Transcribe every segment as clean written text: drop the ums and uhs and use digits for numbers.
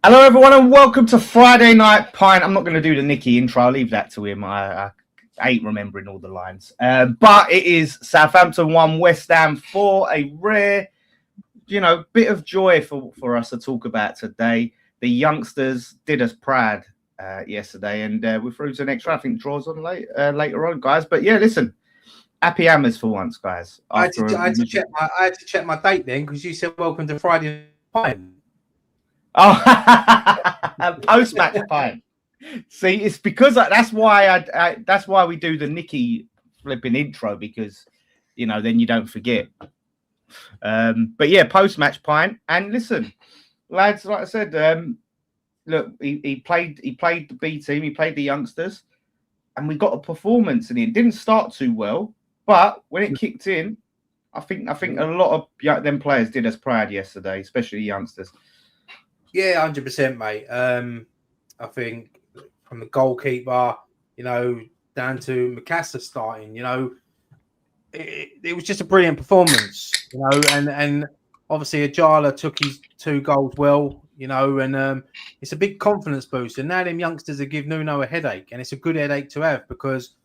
Hello, everyone, and welcome to Friday Night Pint. I'm not going to do the Nicky intro. I'll leave that to him. I ain't remembering all the lines. But it is Southampton 1, West Ham 4. A rare, bit of joy for us to talk about today. The youngsters did us proud yesterday, and we're through to the next round. I think draws on later on, guys. But yeah, listen, happy hammers for once, guys. I had to check my date then because you said welcome to Friday Night. Oh, post-match pint. See, it's because that's why we do the Nicky flipping intro, because then you don't forget. But yeah, post-match pint. And listen, lads, like I said, look, he played the B team, he played the youngsters, and we got a performance in it. It didn't start too well, but when it kicked in, I think a lot of them players did us proud yesterday, especially the youngsters. Yeah, 100%, mate. I think from the goalkeeper, down to Macassar starting, it was just a brilliant performance, and obviously Ajala took his 2 goals well, and it's a big confidence boost. And now them youngsters have given Nuno a headache, and it's a good headache to have because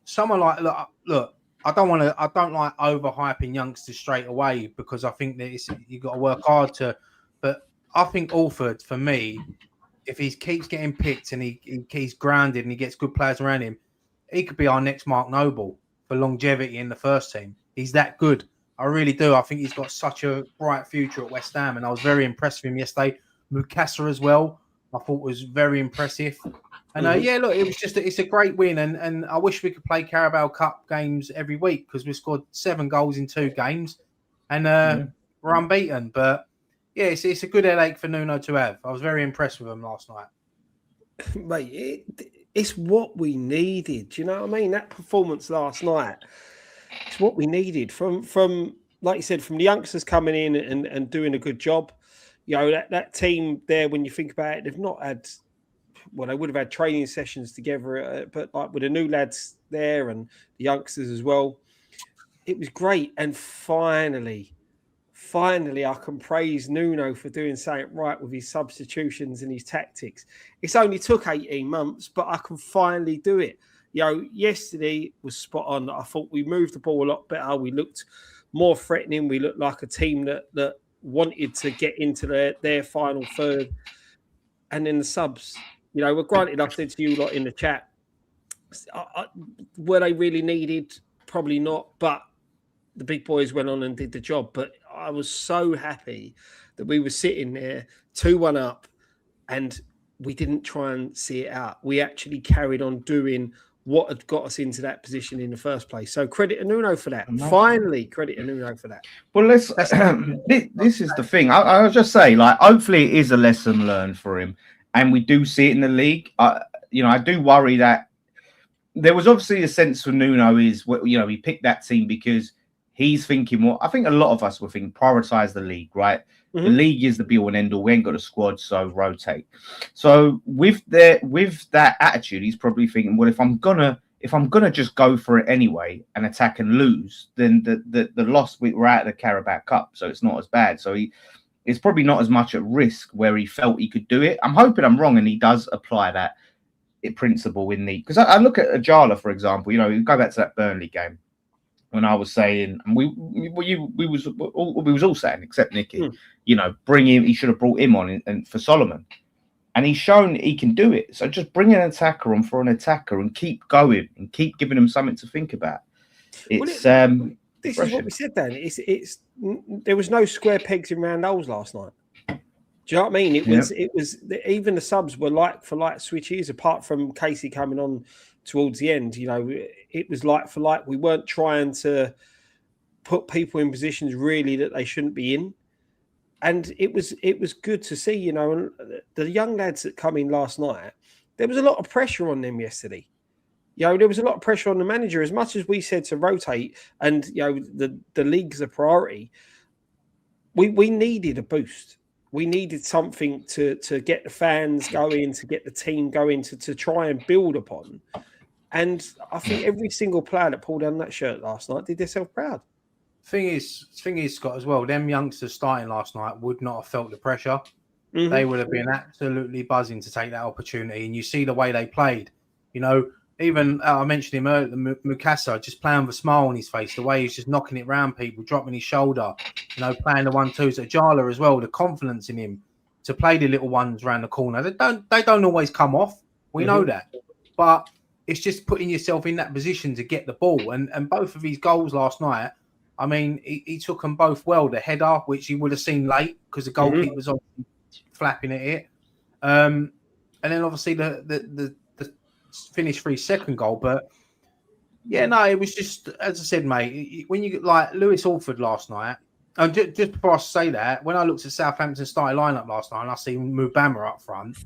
someone like look, I don't like overhyping youngsters straight away because I think that you've got to work hard to, but I think Alford, for me, if he keeps getting picked and he's grounded and he gets good players around him, he could be our next Mark Noble for longevity in the first team. He's that good. I really do. I think he's got such a bright future at West Ham, and I was very impressed with him yesterday. Mukasa as well, I thought was very impressive. And look, it's a great win, and I wish we could play Carabao Cup games every week because we scored 7 goals in 2 games, and we're unbeaten. But yeah, it's a good headache for Nuno to have. I was very impressed with him last night. Mate, it's what we needed. Do you know what I mean? That performance last night, it's what we needed from like you said, from the youngsters coming in and doing a good job. That team there, when you think about it, they've not had, well, they would have had training sessions together, but like with the new lads there and the youngsters as well, it was great. And finally, I can praise Nuno for doing something right with his substitutions and his tactics. It's only took 18 months, but I can finally do it. Yesterday was spot on. I thought we moved the ball a lot better. We looked more threatening. We looked like a team that wanted to get into their final third. And then the subs, were granted, I've said to you lot in the chat, were they really needed? Probably not, but the big boys went on and did the job. But I was so happy that we were sitting there 2-1 up and we didn't try and see it out. We actually carried on doing what had got us into that position in the first place. So credit to Nuno for that. Finally, credit to Nuno for that. Well, this is the thing. I'll just say, hopefully it is a lesson learned for him. And we do see it in the league. I do worry that there was obviously a sense for Nuno is, he picked that team because he's thinking, well, I think a lot of us were thinking, prioritize the league, right? Mm-hmm. The league is the be-all and end-all. We ain't got a squad, so rotate. So with that attitude, he's probably thinking, well, if I'm gonna just go for it anyway and attack and lose, then the loss we're out of the Carabao Cup, so it's not as bad. So it's probably not as much at risk where he felt he could do it. I'm hoping I'm wrong, and he does apply that principle in the, because I look at Ajala, for example. You go back to that Burnley game. When I was saying, and we was all saying except Nicky, bring him. He should have brought him on and for Solomon, and he's shown he can do it. So just bring an attacker on for an attacker and keep going and keep giving them something to think about. It's this is what we said then. It's there was no square pegs in round holes last night. Do you know what I mean? It was even the subs were like for like switches, apart from Casey coming on towards the end. It was like for like. We weren't trying to put people in positions really that they shouldn't be in, and it was good to see. And the young lads that come in last night, there was a lot of pressure on them yesterday. There was a lot of pressure on the manager. As much as we said to rotate, and the league's a priority, we needed a boost. We needed something to get the fans going, to get the team going, to try and build upon. And I think every single player that pulled down that shirt last night did themselves proud. Thing is, Scott, as well, them youngsters starting last night would not have felt the pressure. they would have been absolutely buzzing to take that opportunity. And you see the way they played. You know, even I mentioned him earlier, Mukasa, just playing with a smile on his face, the way he's just knocking it round people, dropping his shoulder, you know, playing the 1-2s. Ajala as well, the confidence in him to play the little ones around the corner. They don't always come off. We know that. But it's just putting yourself in that position to get the ball. And both of his goals last night, I mean, he took them both well. The header, which he would have seen late because the goalkeeper was obviously flapping at it. And then obviously the finish for his second goal. But yeah, no, it was just, as I said, mate, when you get like Lewis Alford last night, and just before I say that, when I looked at Southampton's starting lineup last night and I see Mubama up front,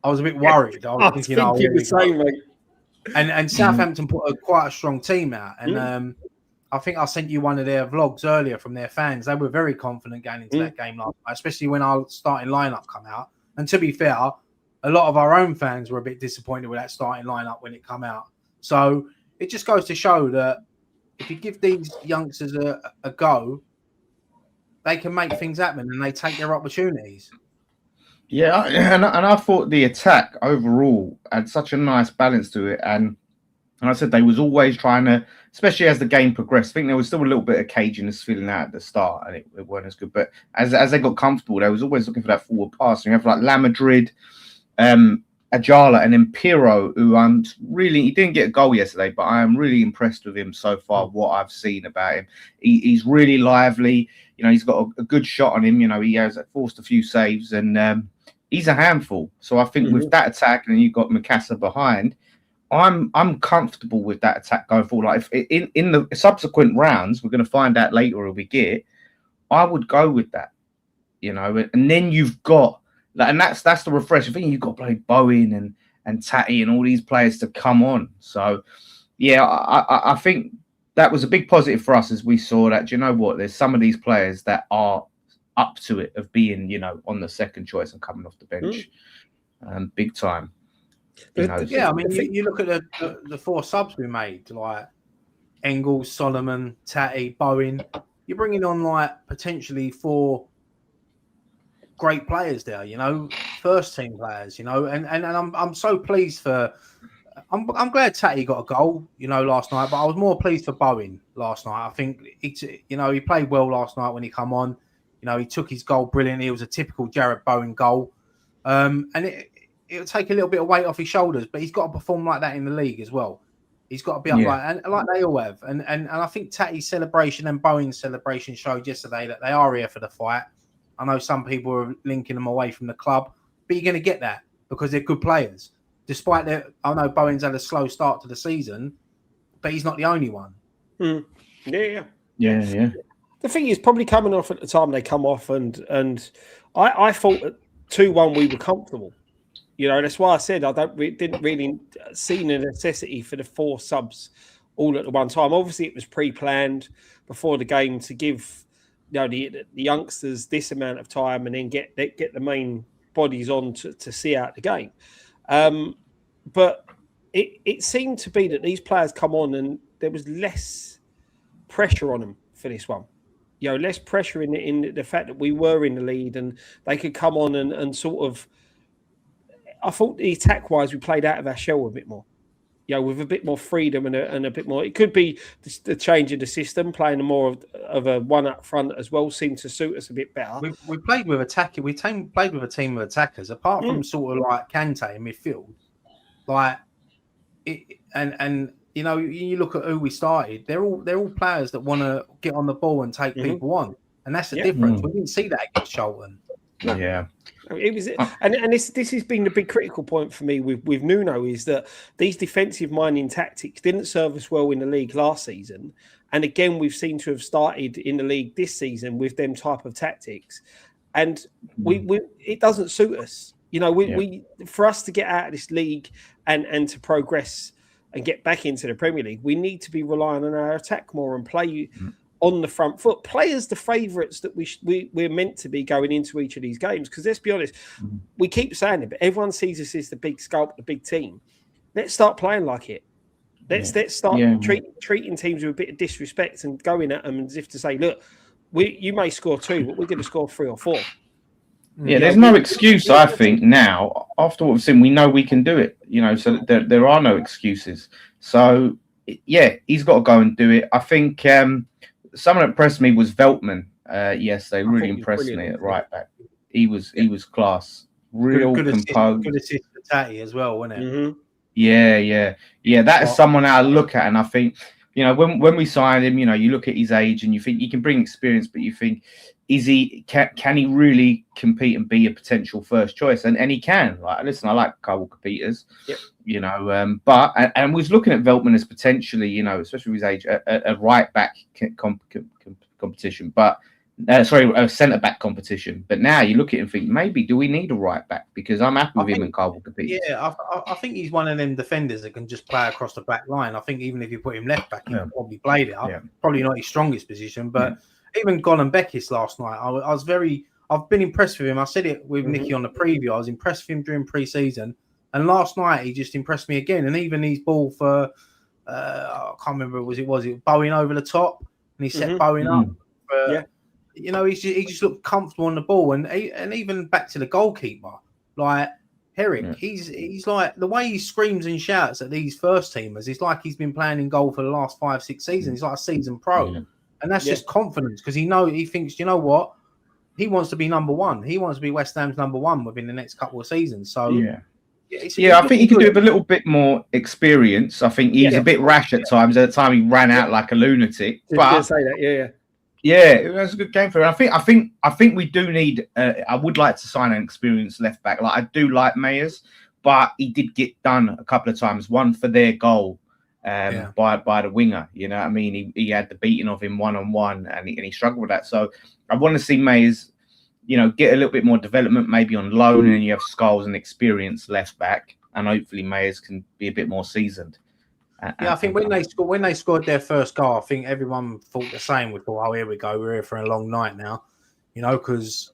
I was a bit worried. I was thinking, the same, mate. And Southampton put quite a strong team out. And I think I sent you one of their vlogs earlier from their fans. They were very confident going into that game last night, especially when our starting lineup come out. And to be fair, a lot of our own fans were a bit disappointed with that starting lineup when it come out. So it just goes to show that if you give these youngsters a go, they can make things happen and they take their opportunities. Yeah, and I thought the attack overall had such a nice balance to it. And I said they was always trying to, especially as the game progressed, I think there was still a little bit of caginess feeling out at the start and it weren't as good. But as they got comfortable, they was always looking for that forward pass. And you have like La Madrid, Ajala, and then Pirro, who he didn't get a goal yesterday, but I am really impressed with him so far, what I've seen about him. He's really lively. You know, he's got a good shot on him. You know, he has forced a few saves and he's a handful. So I think with that attack, and you've got Mukasa behind, I'm comfortable with that attack going forward. Like if in the subsequent rounds, we're going to find out later if we get, I would go with that. You know, and then you've got, and that's the refreshing thing. You've got to play Bowen and Tatty and all these players to come on. So yeah, I think that was a big positive for us as we saw that. Do you know what? There's some of these players that are up to it of being, you know, on the second choice and coming off the bench, big time. You know, yeah, I mean, you look at the four subs we made, like Engels, Solomon, Tatty, Bowen. You're bringing on like potentially 4 great players there, you know, first team players, you know, and I'm so pleased for. I'm glad Tatty got a goal, you know, last night, but I was more pleased for Bowen last night. I think he played well last night when he come on. You know, he took his goal brilliantly. It was a typical Jared Bowen goal, and it'll take a little bit of weight off his shoulders, but he's got to perform like that in the league as well. He's got to be up like they all have. And I think Tatty's celebration and Bowen's celebration showed yesterday that they are here for the fight. I know some people are linking them away from the club, but you're going to get that because they're good players. Despite I know Bowen's had a slow start to the season, but he's not the only one. Yeah. The thing is, probably coming off at the time they come off, and I thought at 2-1 we were comfortable. You know, that's why I said didn't really see the necessity for the 4 subs all at the one time. Obviously, it was pre-planned before the game to give the youngsters this amount of time and then get the main bodies on to see out the game. But it seemed to be that these players come on and there was less pressure on them for this one. You know, less pressure in the fact that we were in the lead and they could come on and sort of. I thought the attack-wise we played out of our shell a bit more. You know, with a bit more freedom and a bit more. It could be the change of the system, playing more of a one up front as well seemed to suit us a bit better. We played with attackers. We played with a team of attackers, apart from sort of like Kante in midfield. Like, and you know, you look at who we started. They're all players that want to get on the ball and take people on, and that's the difference. We didn't see that against Charlton. No. Yeah. It was, and this has been the big critical point for me with Nuno is that these defensive minding tactics didn't serve us well in the league last season, and again we've seen to have started in the league this season with them type of tactics, and we it doesn't suit us. You know, we for us to get out of this league and to progress and get back into the Premier League, we need to be relying on our attack more and play on the front foot. Play as the favourites that we're meant to be going into each of these games. Because let's be honest, we keep saying it, but everyone sees us as the big sculpt, the big team. Let's start playing like it. Let's start treating teams with a bit of disrespect and going at them as if to say, look, you may score 2, but we're going to score 3 or 4. Yeah, there's no excuse, I think, now. After what we've seen, we know we can do it, so there are no excuses. So, yeah, he's got to go and do it. I think someone that impressed me was Veltman. Yes, they really impressed me at right back. He was class. Real composed. Good assist for Tatty as well, wasn't it? Mm-hmm. Yeah. That is someone I look at, and I think, when we signed him, you look at his age and you think he can bring experience, but you think, can he really compete and be a potential first choice? And he can. Like, listen, I like Kyle Walker-Peters. Yep. But we was looking at Veltman as potentially, especially with his age, a right back competition, but a centre back competition. But now you look at it and think, maybe do we need a right back? Because I'm happy with him and Kyle Walker-Peters. Yeah, I think he's one of them defenders that can just play across the back line. I think even if you put him left back, he can probably play there. Yeah. Probably not his strongest position, but even Golan Beckis last night, I've been impressed with him. I said it with Nicky on the preview. I was impressed with him during pre-season, and last night he just impressed me again. And even his ball for I can't remember was it Bowen over the top, and he set Bowen up. He just looked comfortable on the ball, and even back to the goalkeeper, like Herrick, he's like, the way he screams and shouts at these first teamers, it's like he's been playing in goal for the last 5-6 seasons. He's like a season pro. And that's just confidence, because he thinks, you know what? He wants to be number one. He wants to be West Ham's number one within the next couple of seasons. So, I think he could do with a little bit more experience. I think he's a bit rash at times. At the time, he ran out like a lunatic. But say that, yeah, it was a good game for him. I think we do need. I would like to sign an experienced left back. Like, I do like Mayers, but he did get done a couple of times. One for their goal. By the winger, you know what I mean? He had the beating of him 1-on-1, and he struggled with that. So I want to see Mayers, get a little bit more development, maybe on loan, and you have Scholes and experienced left back, and hopefully Mayers can be a bit more seasoned. I think when they scored their first goal, I think everyone thought the same. We thought, oh, here we go, we're here for a long night now, because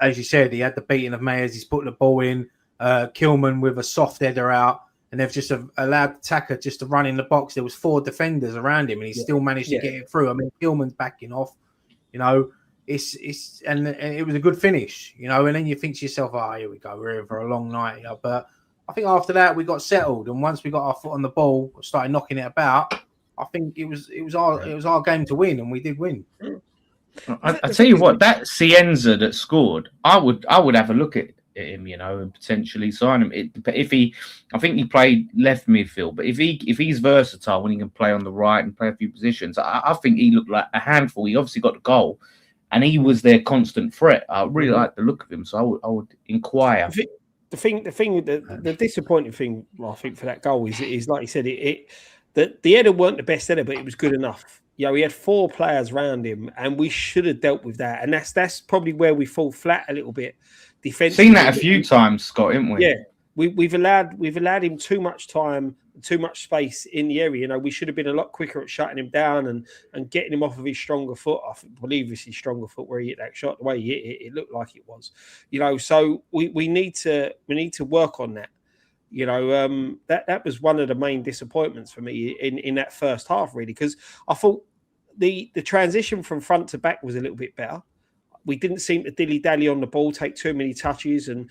as you said, he had the beating of Mayers. He's put the ball in. Kilman with a soft header out. And they've just allowed Taka just to run in the box. There was 4 defenders around him, and he still managed to get it through. I mean, Gilman's backing off. It's and it was a good finish. And then you think to yourself, oh, here we go, we're in for a long night. But I think after that we got settled, and once we got our foot on the ball, started knocking it about. I think it was our game to win, and we did win. I tell you what, that Cienza that scored, I would have a look at him, and potentially sign him. I think he played left midfield, but if he's versatile when he can play on the right and play a few positions, I think he looked like a handful. He obviously got the goal, and he was their constant threat. I really like the look of him, so I would inquire. The disappointing thing, I think, for that goal is like you said, the header weren't the best header, but it was good enough. We had 4 players around him, and we should have dealt with that. And that's probably where we fall flat a little bit. Defensively. Seen that a few times, Scott, haven't we? Yeah, we've allowed him too much time, too much space in the area. We should have been a lot quicker at shutting him down and getting him off of his stronger foot. I believe it's his stronger foot where he hit that shot. The way he hit it, it looked like it was. So we need to work on that. That was one of the main disappointments for me in that first half, really, because I thought the transition from front to back was a little bit better. We didn't seem to dilly-dally on the ball, take too many touches and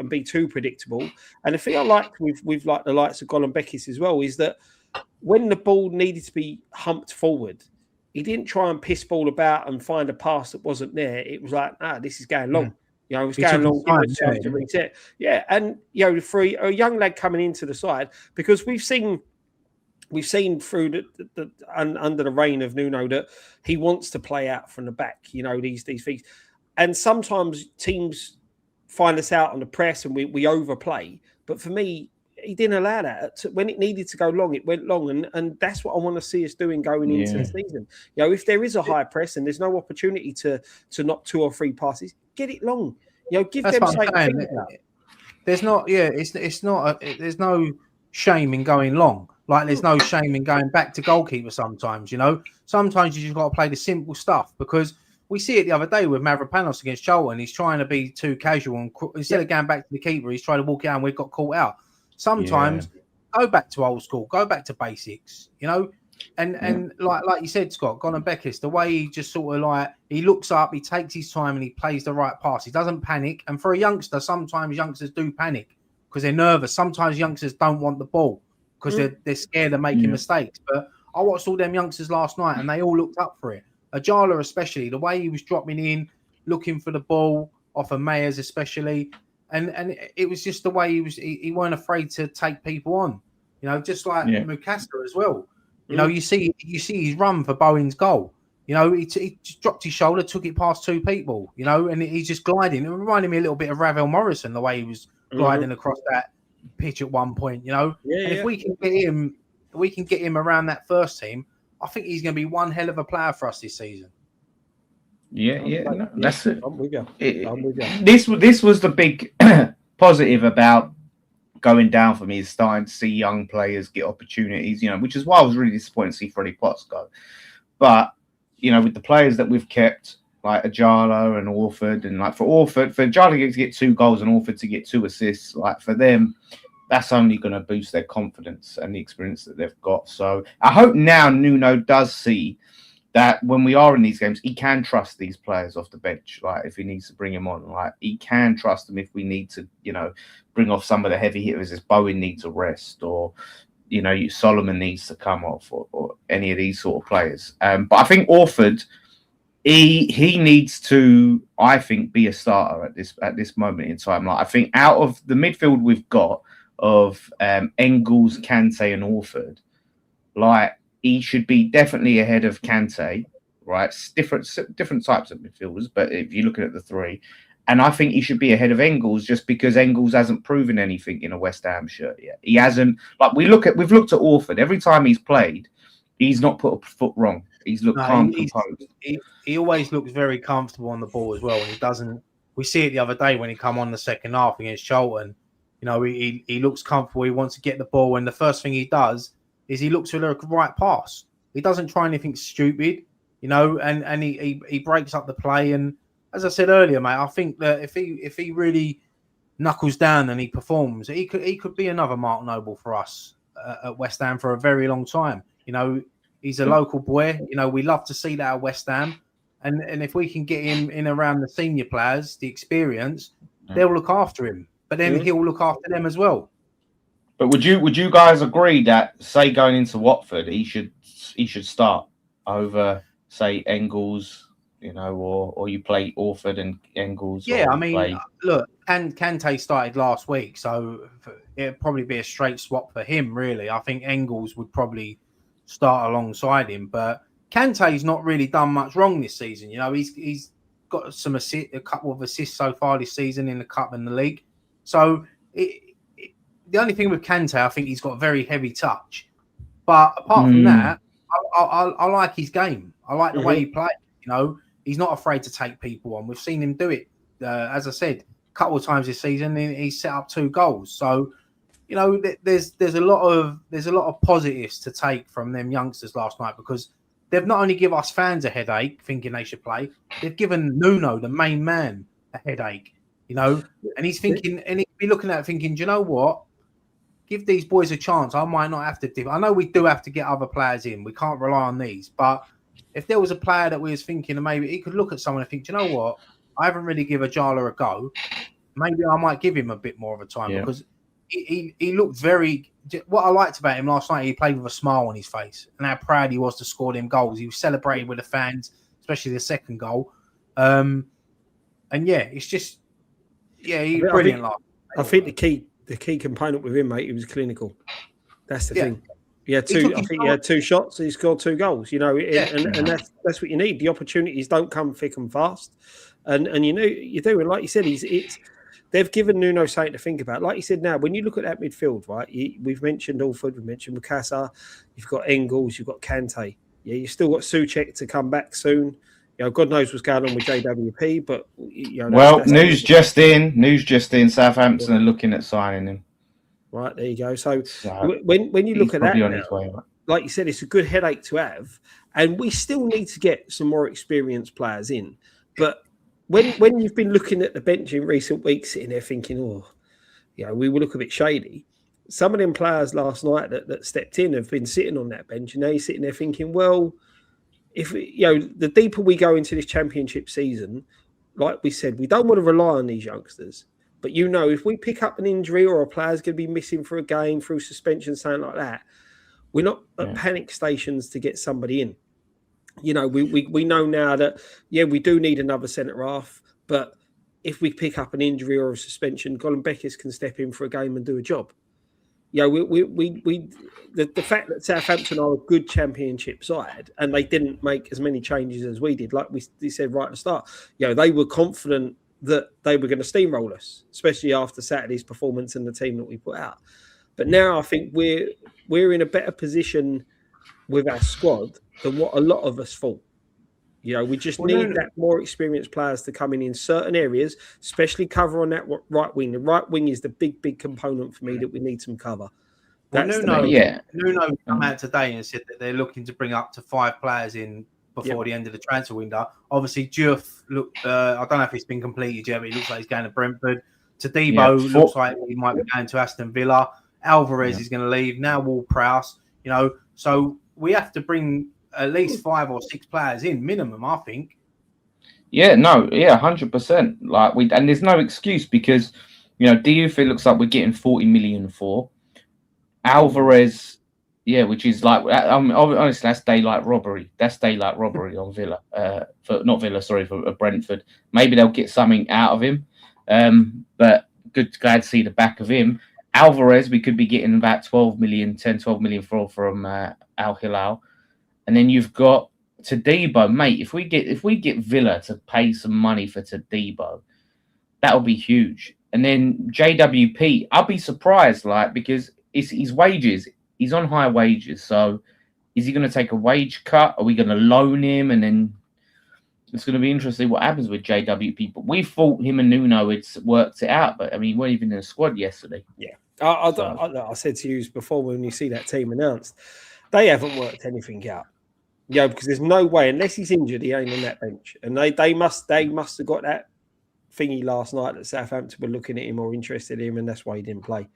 be too predictable. And the thing I liked with like the likes of Golan Beckis as well is that when the ball needed to be humped forward, he didn't try and piss ball about and find a pass that wasn't there. It was like, this is going long. It was going long time to reset. Yeah, and for a young lad coming into the side, because we've seen through under the reign of Nuno that he wants to play out from the back, these things. And sometimes teams find us out on the press and we overplay. But for me, he didn't allow that. When it needed to go long, it went long. And that's what I want to see us doing going into the season. If there is a high press and there's no opportunity to knock 2 or 3 passes, get it long. Give that's them something. There's not, there's no shame in going long. Like, there's no shame in going back to goalkeeper sometimes, Sometimes you just got to play the simple stuff, because we see it the other day with Mavropanos against Charlton. He's trying to be too casual, and instead of going back to the keeper, he's trying to walk out and we've got caught out. Sometimes go back to old school, go back to basics, And like you said, Scott, Gon and Beckis, the way he just sort of like he looks up, he takes his time, and he plays the right pass. He doesn't panic. And for a youngster, sometimes youngsters do panic because they're nervous. Sometimes youngsters don't want the ball because they're scared of making mistakes. But I watched all them youngsters last night, and they all looked up for it. Ajala especially, the way he was dropping in, looking for the ball off of Mayers especially, and it was just the way he weren't afraid to take people on. You know, just like Mukasa as well. You know, you see his run for Bowen's goal. You know, he just dropped his shoulder, took it past two people. You know, and he's just gliding. It reminded me a little bit of Ravel Morrison, the way he was gliding across that pitch at one point. You know, if we can get him around that first team, I think he's going to be one hell of a player for us this season. That's it. I'm with you. This was the big positive about going down for me, is starting to see young players get opportunities, you know, which is why I was really disappointed to see Freddie Potts go. But, you know, with the players that we've kept, like Ajala and Orford, and like for Ajala to get 2 goals and Orford to get 2 assists, like for them, that's only going to boost their confidence and the experience that they've got. So I hope now Nuno does see that when we are in these games, he can trust these players off the bench. Like if he needs to bring them on, like he can trust them if we need to, you know, bring off some of the heavy hitters, as Bowen needs a rest, or, you know, Solomon needs to come off, or any of these sort of players. But I think Orford, he needs to, I think, be a starter at this moment in time. Like I think out of the midfield we've got of Engels, Kante, and Orford, like he should be definitely ahead of Kante, right? Different types of midfielders, but if you're looking at the 3, and I think he should be ahead of Engels just because Engels hasn't proven anything in a West Ham shirt yet. He hasn't. Like we've looked at Orford every time he's played, he's not put a foot wrong. He's looked calm, composed. He always looks very comfortable on the ball as well, and he doesn't. We see it the other day when he come on the second half against Charlton. You know, he looks comfortable. He wants to get the ball, and the first thing he does is he looks for the right pass. He doesn't try anything stupid, you know, and he breaks up the play. And as I said earlier, mate, I think that if he really knuckles down and he performs, he could be another Mark Noble for us at West Ham for a very long time. You know, he's a local boy. You know, we love to see that at West Ham. And if we can get him in around the senior players, the experience, they'll look after him. But then he'll look after them as well. But would you guys agree that, say, going into Watford, he should start over, say, Engels, you know, or you play Orford and Engels? Yeah, I mean, look, and Kante started last week, so it'd probably be a straight swap for him, really. I think Engels would probably start alongside him, but Kante's not really done much wrong this season. You know, he's got a couple of assists so far this season in the cup and the league. So the only thing with Kante, I think he's got a very heavy touch. But apart from that, I like his game. I like the way he plays. You know, he's not afraid to take people on. We've seen him do it, as I said, a couple of times this season. And he's set up 2 goals. So, you know, there's a lot of positives to take from them youngsters last night, because they've not only given us fans a headache thinking they should play, they've given Nuno, the main man, a headache. You know, and he's thinking, and he'd be looking at it thinking, do you know what? Give these boys a chance. I might not have to. I know we do have to get other players in. We can't rely on these. But if there was a player that we was thinking, maybe he could look at someone and think, do you know what? I haven't really given Ajala a go. Maybe I might give him a bit more of a time, because he looked very. What I liked about him last night, he played with a smile on his face, and how proud he was to score them goals. He was celebrating with the fans, especially the second goal. And yeah, it's just he's brilliant. I think the key component with him, mate, he was clinical. That's the thing. He had 2. I think he had 2 shots. He scored 2 goals. You know, and that's what you need. The opportunities don't come thick and fast, and you know you do. And like you said, they've given Nuno something to think about. Like you said, now when you look at that midfield, right? We've mentioned Orford, we've mentioned Mukasa, you've got Engels, you've got Kante. Yeah, you've still got Soucek to come back soon. You know, God knows what's going on with JWP, but you know, that's news just in. Southampton are looking at signing him. Right, there you go. So when you look at that, now, like you said, it's a good headache to have, and we still need to get some more experienced players in. But when you've been looking at the bench in recent weeks, sitting there thinking, we will look a bit shady. some of them players last night that stepped in have been sitting on that bench, and now you're sitting there thinking, well, if the deeper we go into this championship season, like we said, we don't want to rely on these youngsters. But if we pick up an injury or a player's going to be missing for a game through suspension, something like that, we're not at panic stations to get somebody in. We know now that we do need another centre half, but if we pick up an injury or a suspension, Colin Beckers can step in for a game and do a job. The fact that Southampton are a good championship side and they didn't make as many changes as we did, like we said right at the start, they were confident that they were going to steamroll us, especially after Saturday's performance and the team that we put out. But now I think we're in a better position with our squad than what a lot of us thought. We just need that more experienced players to come in certain areas, especially cover on that right wing. The right wing is the big component for me that we need some cover. Nuno come out today and said that they're looking to bring up to 5 players in before the end of the transfer window. Obviously, Diouf looked. I don't know if it's been completed yet, but he looks like he's going to Brentford. Tadibo looks like he might be going to Aston Villa. Alvarez is going to leave now. Ward-Prowse. So we have to bring at least 5 or 6 players in minimum, I think. 100%. And there's no excuse because Diouf, it looks like we're getting 40 million for Alvarez. Which is honestly, that's daylight robbery. That's daylight robbery on Villa. For Brentford. Maybe they'll get something out of him. But glad to see the back of him. Alvarez, we could be getting about 12 million from Al Hilal. And then you've got Tadibo, mate. If we get Villa to pay some money for Tadibo, that'll be huge. And then JWP, I'll be surprised, because it's his wages. He's on high wages. So is he going to take a wage cut? Are we going to loan him? And then it's going to be interesting what happens with JWP. But we thought him and Nuno had worked it out. But, he weren't even in the squad yesterday. Yeah. I said to you before when you see that team announced, they haven't worked anything out. Because there's no way, unless he's injured, he ain't on that bench. And they must have got that thingy last night that Southampton were looking at him or interested in him, and that's why he didn't play.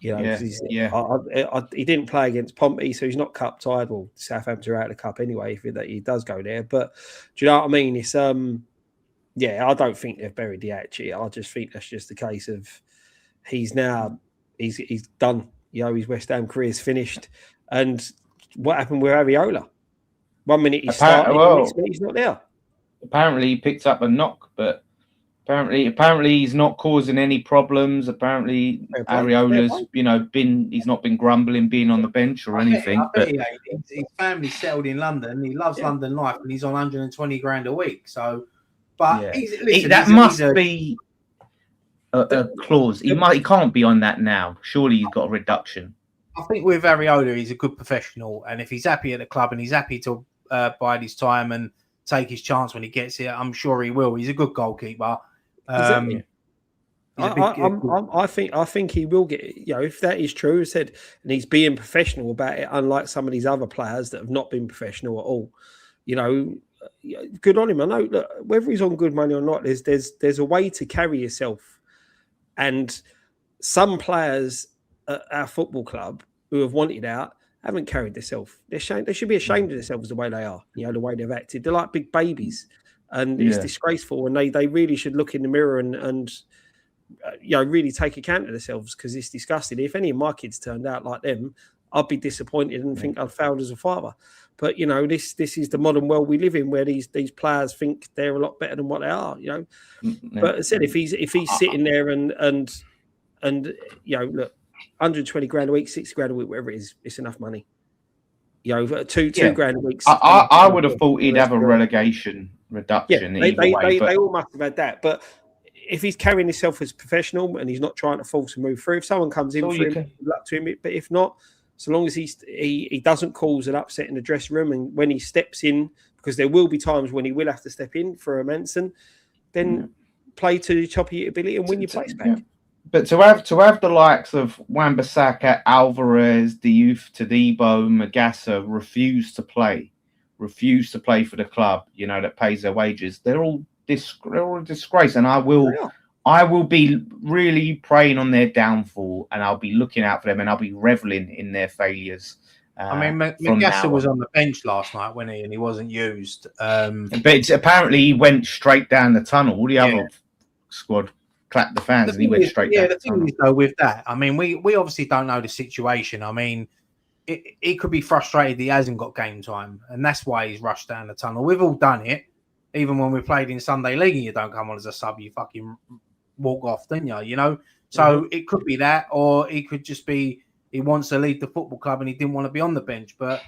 He didn't play against Pompey, so he's not cup tied. Well, Southampton are out of the cup anyway if he does go there. But do you know what I mean? It's I don't think they've buried the hatchet. I just think that's just a case of he's done. His West Ham career's finished. And what happened with Areola? 1 minute he started, the next minute he's not there. Apparently he picked up a knock, but apparently he's not causing any problems. Apparently Areola's, he's not been grumbling being on the bench or anything. His family's settled in London. He loves London life, and he's on 120 grand a week. So, but that must be a clause. He can't be on that now. Surely he's got a reduction. I think with Areola, he's a good professional, and if he's happy at the club and he's happy to bide his time and take his chance when he gets here, I'm sure he will. He's a good goalkeeper. I think he will get. If that is true, said, and he's being professional about it, unlike some of these other players that have not been professional at all. Good on him. I know. Look, whether he's on good money or not, there's a way to carry yourself, and some players at our football club who have wanted out haven't carried themselves. They should be ashamed of themselves the way they are, the way they've acted. They're like big babies, and it's disgraceful. And they really should look in the mirror and really take account of themselves, because it's disgusting. If any of my kids turned out like them, I'd be disappointed and think I'd failed as a father. But this is the modern world we live in, where these players think they're a lot better than what they are. But I said, if he's sitting there and look, 120 grand a week, 60 grand a week, whatever it is, it's enough money. Two grand a week. I would have thought he'd have a relegation reduction. Yeah, they all must have had that. But if he's carrying himself as professional and he's not trying to force a move through, if someone comes in for him, good luck to him. But if not, so long as he doesn't cause an upset in the dressing room, and when he steps in, because there will be times when he will have to step in for a Manson, then play to the top of your ability and win your place back. Yeah. But to have the likes of Wan-Bissaka, Alvarez, Diouf, Tadibo, Magassa refuse to play for the club, that pays their wages. They're all a disgrace, and I will I will be really preying on their downfall, and I'll be looking out for them, and I'll be reveling in their failures. I mean, McGasser was on the bench last night, wasn't he? And he wasn't used. But apparently he went straight down the tunnel. All the other squad clapped the fans, and he went straight down the tunnel. The thing is, though, with that, I mean, we obviously don't know the situation. I mean, he could be frustrated he hasn't got game time, and that's why he's rushed down the tunnel. We've all done it. Even when we played in Sunday League and you don't come on as a sub, you fucking walk off, don't you? You know? So it could be that, or it could just be he wants to lead the football club and he didn't want to be on the bench. But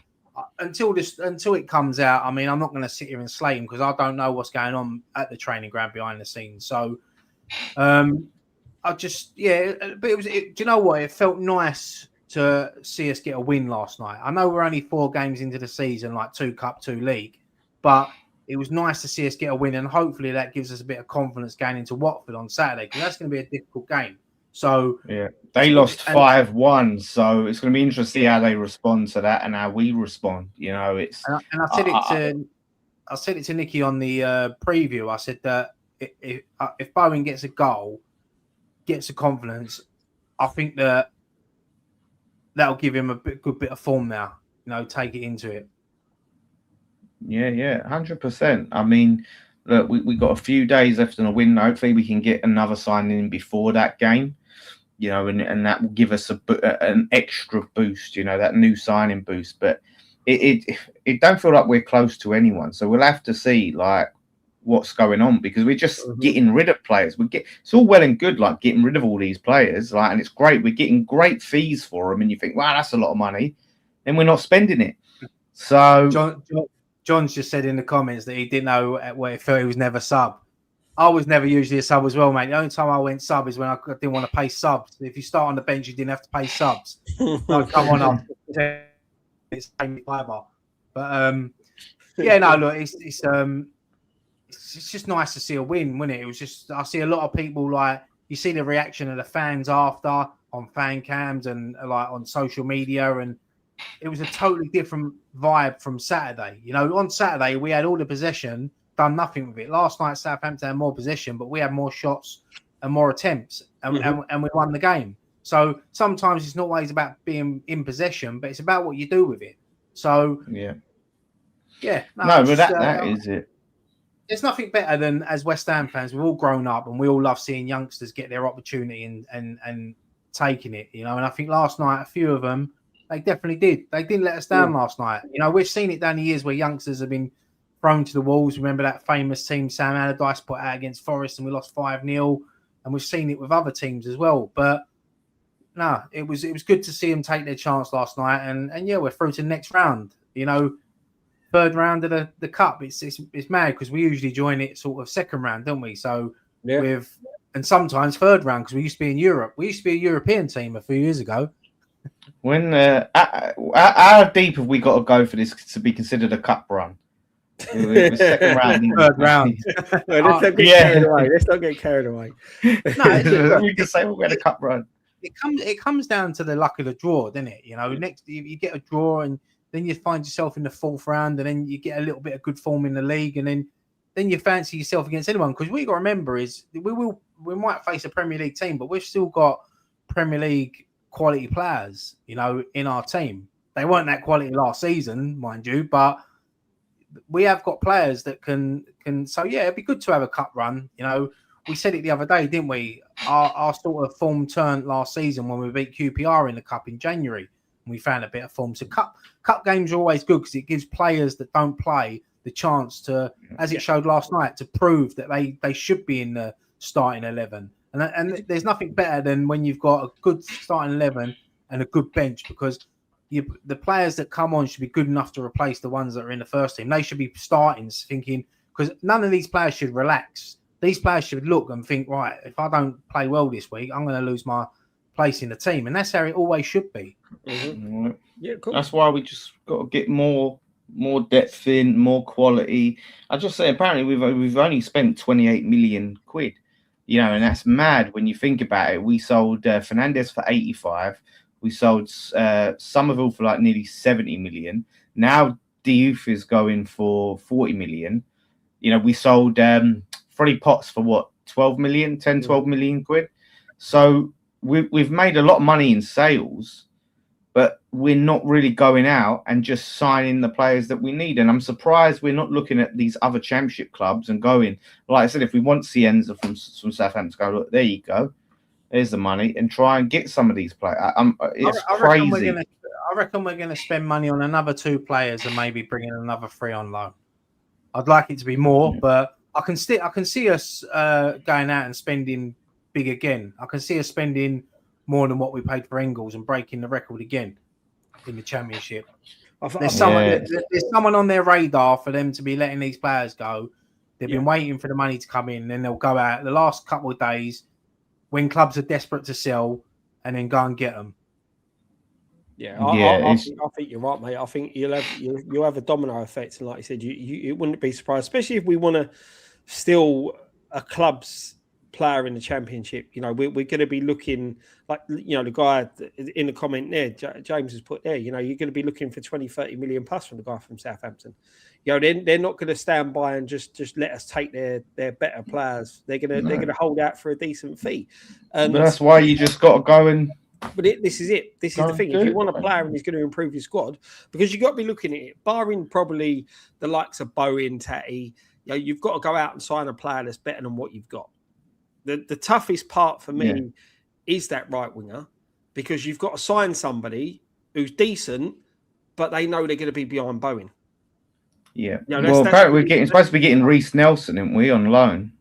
until it comes out, I mean, I'm not going to sit here and slay him because I don't know what's going on at the training ground behind the scenes. So I just, but do you know what? It felt nice to see us get a win last night. I know we're only 4 games into the season, like 2 Cup, 2 League, but it was nice to see us get a win, and hopefully that gives us a bit of confidence going into Watford on Saturday, because that's going to be a difficult game. So they lost 5-1, so it's going to be interesting how they respond to that and how we respond. You know, it's and I said it to Nicky on the preview. I said that if Bowen gets a goal, gets a confidence, I think that'll give him a good bit of form now. You know, take it into it. Yeah, 100%. I mean, look, we got a few days left in a win. Hopefully, we can get another signing in before that game. You know, and that will give us an extra boost. You know, that new signing boost. But it don't feel like we're close to anyone. So we'll have to see like what's going on, because we're just getting rid of players. It's all well and good like getting rid of all these players, like, and it's great. We're getting great fees for them, and you think, wow, that's a lot of money, and we're not spending it. So John's just said in the comments that he didn't know where it felt he was never sub. I was never usually a sub as well, mate. The only time I went sub is when I didn't want to pay subs. If you start on the bench, you didn't have to pay subs. No, come on up. It's fiber. But look, it's just nice to see a win, wasn't it? It was just, I see a lot of people, like, you see the reaction of the fans after on fan cams and like on social media, and it was a totally different vibe from Saturday. You know, on Saturday, we had all the possession, done nothing with it. Last night, Southampton had more possession, but we had more shots and more attempts, and we won the game. So sometimes it's not always about being in possession, but it's about what you do with it. So, that is it. There's nothing better than, as West Ham fans, we've all grown up and we all love seeing youngsters get their opportunity and taking it, you know. And I think last night, a few of them, they definitely did. They didn't let us down last night. You know, we've seen it down the years where youngsters have been thrown to the walls. Remember that famous team Sam Allardyce put out against Forest and we lost 5-0. And we've seen it with other teams as well. But no, it was good to see them take their chance last night. And we're through to the next round. You know, third round of the cup. It's mad because we usually join it sort of second round, don't we? So and sometimes third round, because we used to be in Europe. We used to be a European team a few years ago. When how deep have we got to go for this to be considered a cup run? It was second round, third round. Let's not get carried away. No, we can say we're going a cup run. It comes down to the luck of the draw, doesn't it? You know, next you get a draw, and then you find yourself in the fourth round, and then you get a little bit of good form in the league, and then you fancy yourself against anyone. Because what you got to remember is we might face a Premier League team, but we've still got Premier League quality players, you know, in our team. They weren't that quality last season, mind you, but we have got players that can. So it'd be good to have a cup run. You know, we said it the other day, didn't we? Our sort of form turned last season when we beat QPR in the cup in January, and we found a bit of form. So cup games are always good because it gives players that don't play the chance to, as it showed last night, to prove that they should be in the starting 11. And there's nothing better than when you've got a good starting 11 and a good bench, because the players that come on should be good enough to replace the ones that are in the first team. They should be starting thinking, because none of these players should relax. These players should look and think, right, if I don't play well this week, I'm going to lose my place in the team. And that's how it always should be. Mm-hmm. Yeah, cool. That's why we just got to get more depth in, more quality. I just say, apparently we've only spent 28 million quid. You know, and that's mad when you think about it. We sold Fernandes for 85. We sold Somerville for like nearly 70 million. Now Diouf is going for 40 million. You know, we sold Freddie Potts for what, 12 million, 10, 12 million quid. So we've made a lot of money in sales, but we're not really going out and just signing the players that we need. And I'm surprised we're not looking at these other championship clubs and going, like I said, if we want Cienza from Southampton to go, look, there you go. There's the money, and try and get some of these players. It's crazy. I reckon we're going to spend money on another 2 players and maybe bring in another 3 on loan. I'd like it to be more, but I can see us going out and spending big again. I can see us spending more than what we paid for Engels and breaking the record again in the Championship. There's someone on their radar for them to be letting these players go. They've been waiting for the money to come in, then they'll go out the last couple of days when clubs are desperate to sell and then go and get them. I think you're right, mate. I think you'll have a domino effect, and like you said, you wouldn't be surprised, especially if we want to steal a club's player in the Championship. You know, we're going to be looking like, you know, the guy in the comment there, James has put there. You know, you're going to be looking for 20, 30 million plus from the guy from Southampton. You know, they're not going to stand by and just let us take their better players. They're going to hold out for a decent fee. And that's why you just got to go and. But this is it. This is the thing. If you want a player and he's going to improve your squad, because you've got to be looking at it, barring probably the likes of Bowen, Tatty, you know, you've got to go out and sign a player that's better than what you've got. The toughest part for me is that right winger, because you've got to sign somebody who's decent, but they know they're going to be behind Bowen. Yeah. You know, apparently we're supposed to be getting Reece Nelson, aren't we, on loan?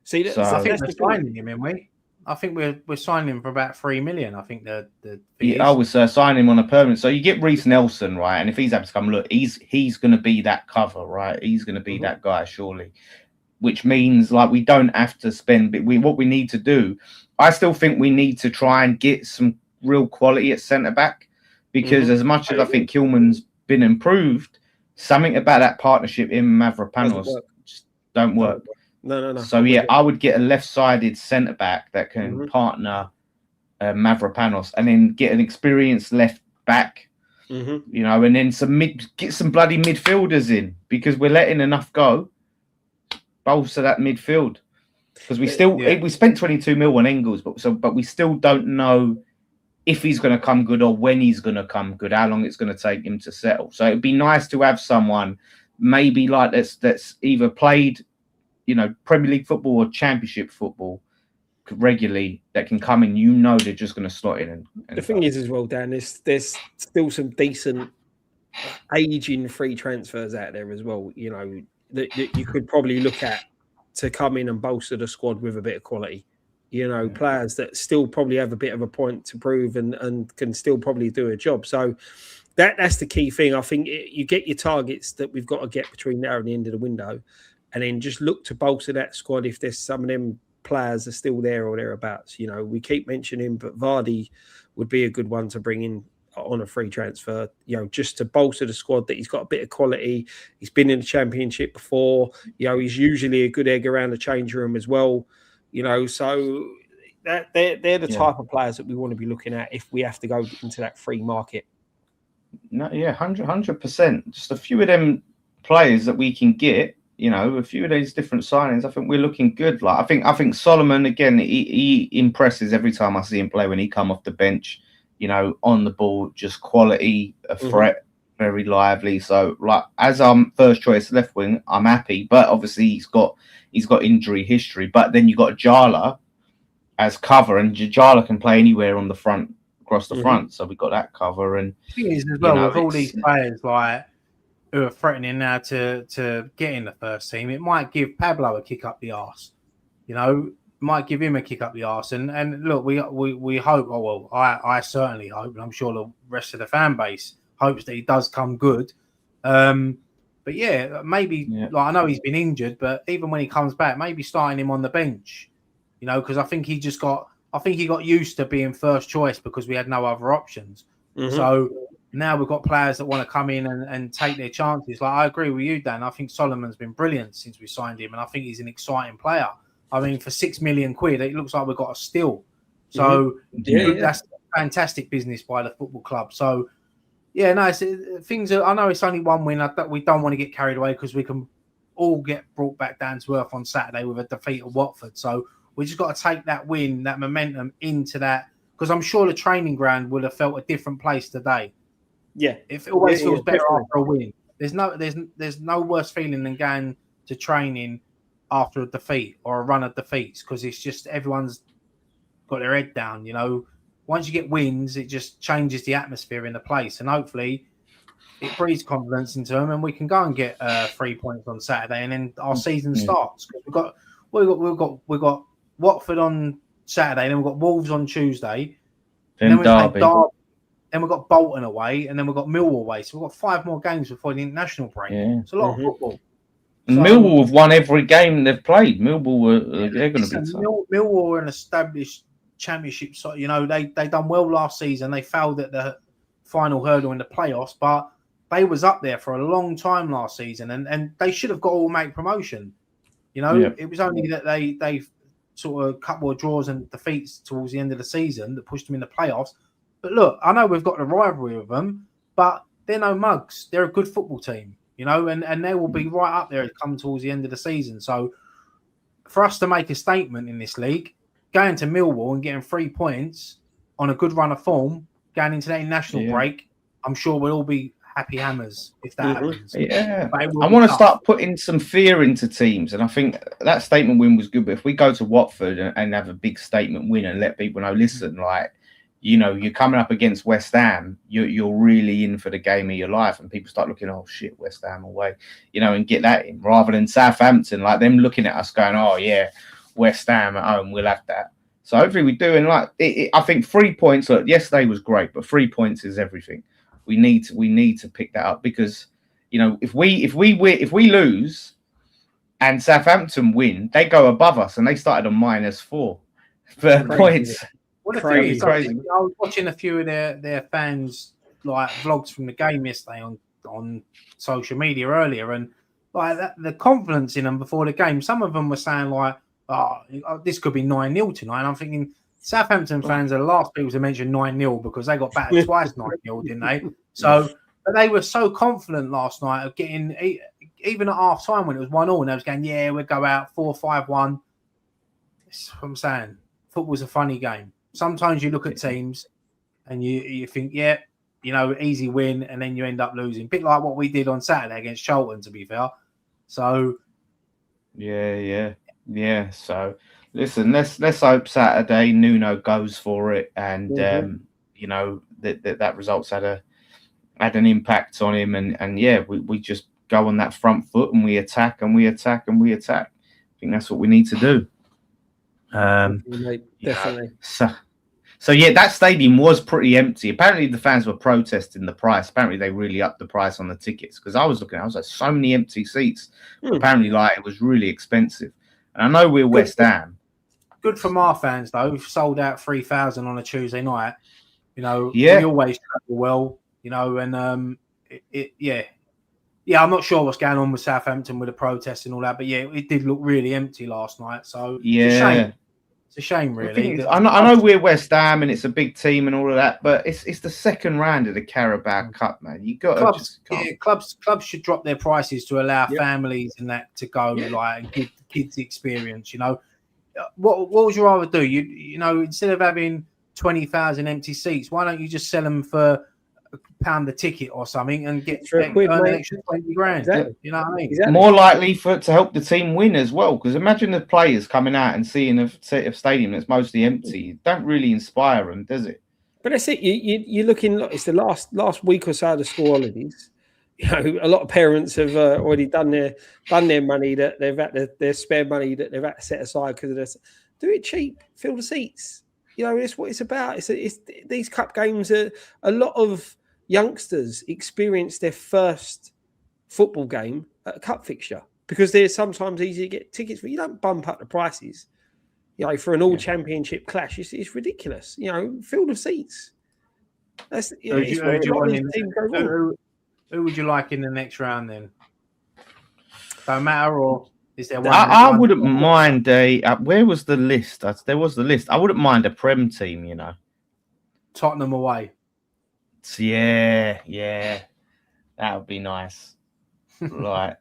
See, I think we're signing him, aren't we? I think we're signing him for about 3 million. I think I was signing him on a permanent. So you get Reece Nelson, right? And if he's able to come, look, he's going to be that cover, right? He's going to be that guy, surely. Which means like we don't have to spend. What we need to do, I still think we need to try and get some real quality at centre back, because as much as I think Kilman's been improved, something about that partnership in Mavropanos just don't work. No. So I would get a left-sided centre back that can partner Mavropanos, and then get an experienced left back. You know, and then get some bloody midfielders in, because we're letting enough go. Bolster that midfield, because we spent 22 mil on Engels, but we still don't know if he's going to come good or when he's going to come good, how long it's going to take him to settle. So it'd be nice to have someone maybe like that's either played, you know, Premier League football or Championship football regularly, that can come in. You know, they're just going to slot in. And the thing is, as well, Dan, there's still some decent aging free transfers out there as well. You know, that you could probably look at to come in and bolster the squad with a bit of quality. You know, players that still probably have a bit of a point to prove and can still probably do a job. So that's the key thing. I think you get your targets that we've got to get between now and the end of the window, and then just look to bolster that squad if there's some of them players are still there or thereabouts. You know, we keep mentioning, but Vardy would be a good one to bring in on a free transfer, you know, just to bolster the squad, that he's got a bit of quality. He's been in the Championship before. You know, he's usually a good egg around the change room as well. You know, so that they're the type of players that we want to be looking at if we have to go into that free market. No, 100%. Just a few of them players that we can get, you know, a few of these different signings, I think we're looking good. Like I think Solomon, again, he impresses every time I see him play when he come off the bench. You know, on the ball, just quality, a threat, very lively. So, like, as our first choice left wing, I'm happy. But obviously, he's got injury history. But then you got Jala as cover, and Jala can play anywhere on the front, across the front. So we got that cover. And the thing is, as well, with all these players like who are threatening now to get in the first team, it might give Pablo a kick up the arse. You know, might give him a kick up the arse. And look, we hope. Oh well, I certainly hope, and I'm sure the rest of the fan base hopes that he does come good. But yeah, maybe like I know he's been injured, but even when he comes back, maybe starting him on the bench. You know, because I think he got used to being first choice because we had no other options. So now we've got players that want to come in and take their chances. Like I agree with you, Dan. I think Solomon's been brilliant since we signed him, and I think he's an exciting player. I mean, for £6 million, it looks like we've got a steal. So that's fantastic business by the football club. So yeah, no, things are. I know it's only one win. We don't want to get carried away because we can all get brought back down to earth on Saturday with a defeat at Watford. So we just got to take that win, that momentum into that, because I'm sure the training ground would have felt a different place today. Yeah, it always feels better definitely. after a win. There's no worse feeling than going to training after a defeat or a run of defeats, because it's just everyone's got their head down. Once you get wins, it just changes the atmosphere in the place, and hopefully it breeds confidence into them, and we can go and get 3 points on Saturday, and then our season starts. We've got Watford on Saturday, then we've got Wolves on Tuesday, then we Derby. play Derby, then we've got Bolton away, and then we've got Millwall away. So we've got 5 more games before the international break. Yeah. It's a lot of football. So, Millwall have won every game they've played. Millwall, they're going to be tough. Millwall are an established championship. So, they done well last season. They failed at the final hurdle in the playoffs, but they was up there for a long time last season, and they should have got automatic promotion. It was only that they sort of a couple of draws and defeats towards the end of the season that pushed them in the playoffs. But look, I know we've got the rivalry with them, but they're no mugs. They're a good football team, and they will be right up there come towards the end of the season. So for us to make a statement in this league, going to Millwall and getting 3 points on a good run of form, going into that international break, I'm sure we'll all be happy hammers if that happens. Yeah, I want to start putting some fear into teams, and I think that statement win was good. But if we go to Watford and have a big statement win and let people know, listen, you're coming up against West Ham, you're really in for the game of your life, and people start looking, oh shit, West Ham away, and get that in, rather than Southampton, like them looking at us going, oh yeah, West Ham at home, we'll have that. So hopefully we're doing I think 3 points. Look, yesterday was great, but 3 points is everything. We need to pick that up, because if we lose and Southampton win, they go above us, and they started on -4 for points. What a crazy. I was watching a few of their fans vlogs from the game yesterday on social media earlier, and the confidence in them before the game. Some of them were saying this could be 9-0 tonight. And I'm thinking Southampton fans are the last people to mention 9-0, because they got battered twice 9-0, didn't they? So, but they were so confident last night of getting, even at half time when it was 1-1, and they was going, yeah, we'll go out 4-5-1. That's what I'm saying. Football's a funny game. Sometimes you look at teams and you think, yeah, easy win, and then you end up losing. A bit like what we did on Saturday against Charlton, to be fair. So, yeah. So, listen, let's hope Saturday Nuno goes for it, and that results had an impact on him, and we just go on that front foot, and we attack and we attack and we attack. I think that's what we need to do. Definitely. So that stadium was pretty empty. Apparently the fans were protesting the price. Apparently they really upped the price on the tickets, because I was like, so many empty seats. Apparently it was really expensive. And I know we're West Ham. Good from our fans though. We've sold out 3,000 on a Tuesday night. We always travel well, and I'm not sure what's going on with Southampton with the protests and all that, but it did look really empty last night. So it's a shame, really. I know we're West Ham and it's a big team and all of that, but it's the second round of the Carabao Cup, man. You got clubs should drop their prices to allow families and that to go and give the kids the experience. What would you rather do? Instead of having 20,000 empty seats, why don't you just sell them for £1 a ticket or something and earn an extra 20 grand? Exactly. You know what I mean? Exactly. More likely to help the team win as well, because imagine the players coming out and seeing a stadium that's mostly empty. It don't really inspire them, does it? But that's it. You're looking. It's the last week or so of the school holidays. A lot of parents have already done their money that they've had their spare money that they've had to set aside because of this. Do it cheap. Fill the seats. It's what it's about. It's these cup games are a lot of youngsters experience their first football game at a cup fixture because they're sometimes easy to get tickets for. You don't bump up the prices, for an all championship clash. It's ridiculous. Fill the seats. That's who would you like in the next round then? Don't matter, or is there one? I wouldn't mind where was the list? There was the list. I wouldn't mind a Prem team, Tottenham away. Yeah, that would be nice. Right.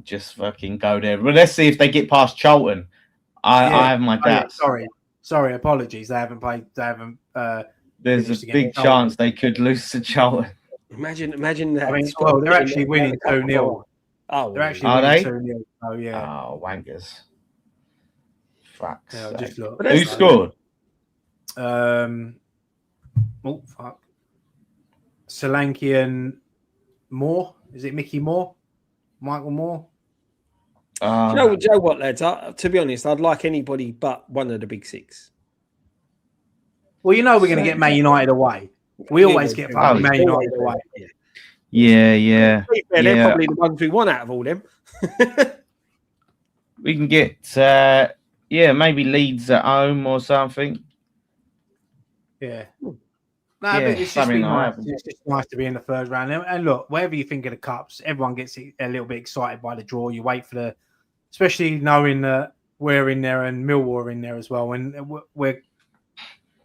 just fucking go there. But let's see if they get past Charlton. I have my doubts. Sorry, apologies. They haven't played. They haven't. There's a big chance they could lose to Charlton. Imagine that. I mean, well, they're actually winning 2-0. Oh, they're actually winning 2-0. Oh yeah. Oh, wankers. Fuck's Yeah, sake. just look. Who scored? Oh fuck. Solanke Moore. Is it Mickey Moore? Michael Moore? Do you know what, lads? To be honest, I'd like anybody but one of the big six. Well, we're going to get Man United away. We always get fucking Man United away. Yeah. They're probably the ones we want out of all them. We can get, maybe Leeds at home or something. Yeah. No, but it's just been nice. It's just nice to be in the third round. And look, whatever you think of the cups, everyone gets a little bit excited by the draw. You wait for especially knowing that we're in there and Millwall are in there as well. And we're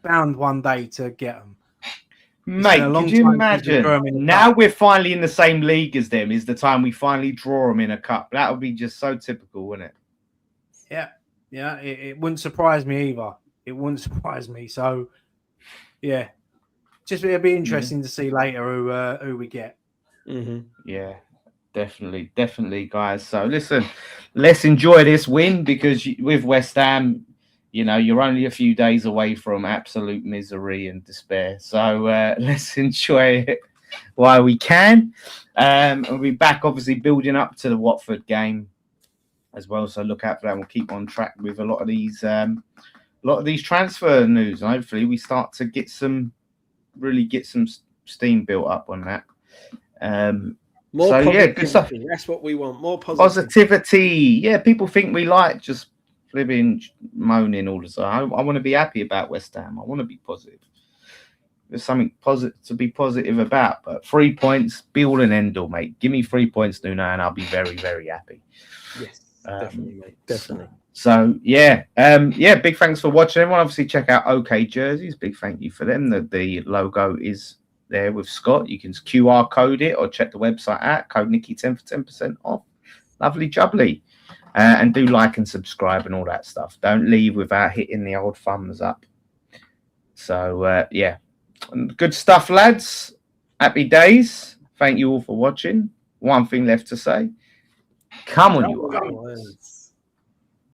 bound one day to get them. Mate, could you imagine? Now we're finally in the same league as them. Is the time we finally draw them in a cup. That would be just so typical, wouldn't it? Yeah. It wouldn't surprise me either. It wouldn't surprise me. So, yeah. It'll be interesting to see later who we get. Mm-hmm. Yeah, definitely, guys. So listen, let's enjoy this win because with West Ham, you're only a few days away from absolute misery and despair. So let's enjoy it while we can. We'll be back, obviously, building up to the Watford game as well. So look out for that. We'll keep on track with a lot of these transfer news, and hopefully we start to get some steam built up on that. More so yeah, good stuff. That's what we want. More positivity. Yeah, people think we like just flipping moaning all the time. I want to be happy about West Ham. I want to be positive. There's something positive to be positive about. But 3 points, be all and end all, mate. Give me 3 points, Nuno, and I'll be very, very happy. Yes, definitely, mate. Definitely. So big thanks for watching, everyone. Obviously, check out OK Jerseys. Big thank you for them. The logo is there with Scott. You can QR code it or check the website out. Code Nicky10 for 10% off. Lovely jubbly. And do like and subscribe and all that stuff. Don't leave without hitting the old thumbs up. So good stuff, lads. Happy days. Thank you all for watching. One thing left to say. Come on, you guys.